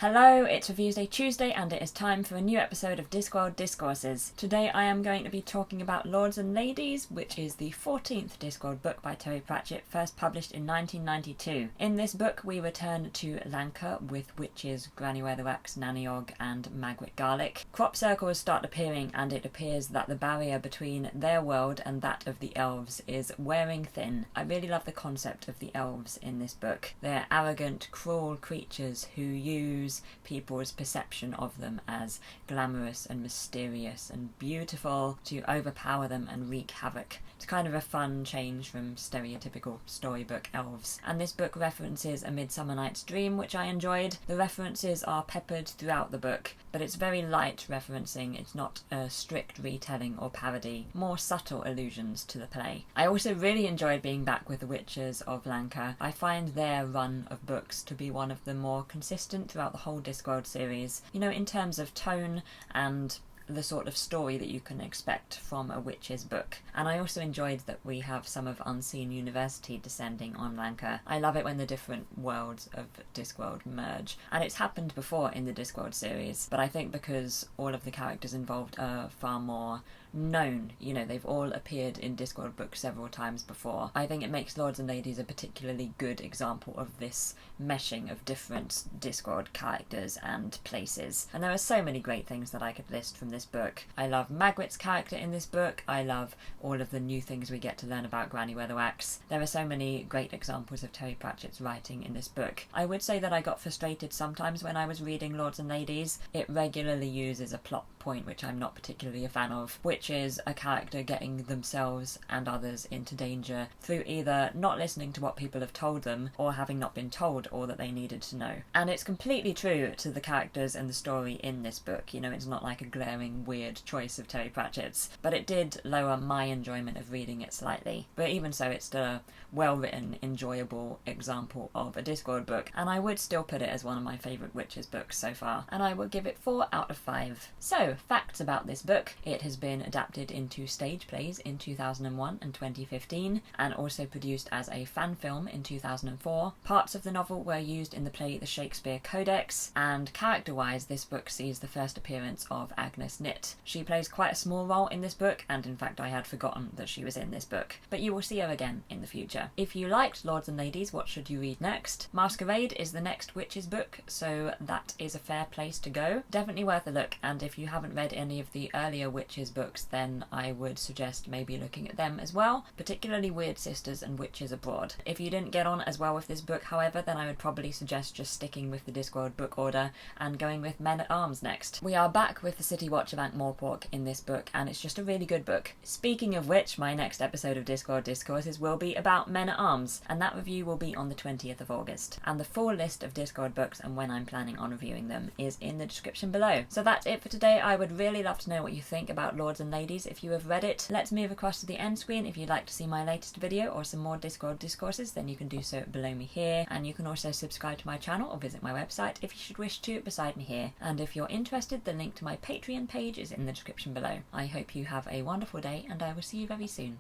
Hello, it's Reviews Day Tuesday and it is time for a new episode of Discworld Discourses. Today I am going to be talking about Lords and Ladies, which is the 14th Discworld book by Terry Pratchett, first published in 1992. In this book we return to Lancre with witches Granny Weatherwax, Nanny Og and Magritte Garlick. Crop circles start appearing and it appears that the barrier between their world and that of the elves is wearing thin. I really love the concept of the elves in this book. They're arrogant, cruel creatures who use people's perception of them as glamorous and mysterious and beautiful to overpower them and wreak havoc. It's kind of a fun change from stereotypical storybook elves. And this book references A Midsummer Night's Dream, which I enjoyed. The references are peppered throughout the book, but it's very light referencing. It's not a strict retelling or parody, more subtle allusions to the play. I also really enjoyed being back with the Witches of Lancre. I find their run of books to be one of the more consistent throughout the whole Discworld series, you know, in terms of tone and the sort of story that you can expect from a witch's book. And I also enjoyed that we have some of Unseen University descending on Lancre. I love it when the different worlds of Discworld merge, and it's happened before in the Discworld series, but I think because all of the characters involved are far more known, you know, they've all appeared in Discworld books several times before. I think it makes Lords and Ladies a particularly good example of this meshing of different Discworld characters and places. And there are so many great things that I could list from this book. I love Magritte's character in this book. I love all of the new things we get to learn about Granny Weatherwax. There are so many great examples of Terry Pratchett's writing in this book. I would say that I got frustrated sometimes when I was reading Lords and Ladies. It regularly uses a plot point which I'm not particularly a fan of, which is a character getting themselves and others into danger through either not listening to what people have told them or having not been told all that they needed to know. And it's completely true to the characters and the story in this book. You know, it's not like a glaring weird choice of Terry Pratchett's, but it did lower my enjoyment of reading it slightly. But even so, it's still a well-written, enjoyable example of a Discworld book, and I would still put it as one of my favourite witches books so far, and I would give it 4 out of 5. So, facts about this book. It has been adapted into stage plays in 2001 and 2015, and also produced as a fan film in 2004. Parts of the novel were used in the play The Shakespeare Codex, and character-wise this book sees the first appearance of Agnes Nitt. She plays quite a small role in this book, and in fact I had forgotten that she was in this book, but you will see her again in the future. If you liked Lords and Ladies, what should you read next? Masquerade is the next Witches book, so that is a fair place to go. Definitely worth a look, and if you haven't read any of the earlier Witches books, then I would suggest maybe looking at them as well, particularly Weird Sisters and Witches Abroad. If you didn't get on as well with this book, however, then I would probably suggest just sticking with the Discworld book order and going with Men at Arms next. We are back with the City Watch of Ankh-Morpork in this book, and it's just a really good book. Speaking of which, my next episode of Discworld Discourses will be about Men at Arms, and that review will be on the 20th of August. And the full list of Discworld books and when I'm planning on reviewing them is in the description below. So that's it for today. I would really love to know what you think about Lords and Ladies if you have read it. Let's move across to the end screen. If you'd like to see my latest video or some more Discworld Discourses, then you can do so below me here, and you can also subscribe to my channel or visit my website if you should wish to beside me here. And if you're interested, the link to my Patreon page is in the description below. I hope you have a wonderful day, and I will see you very soon.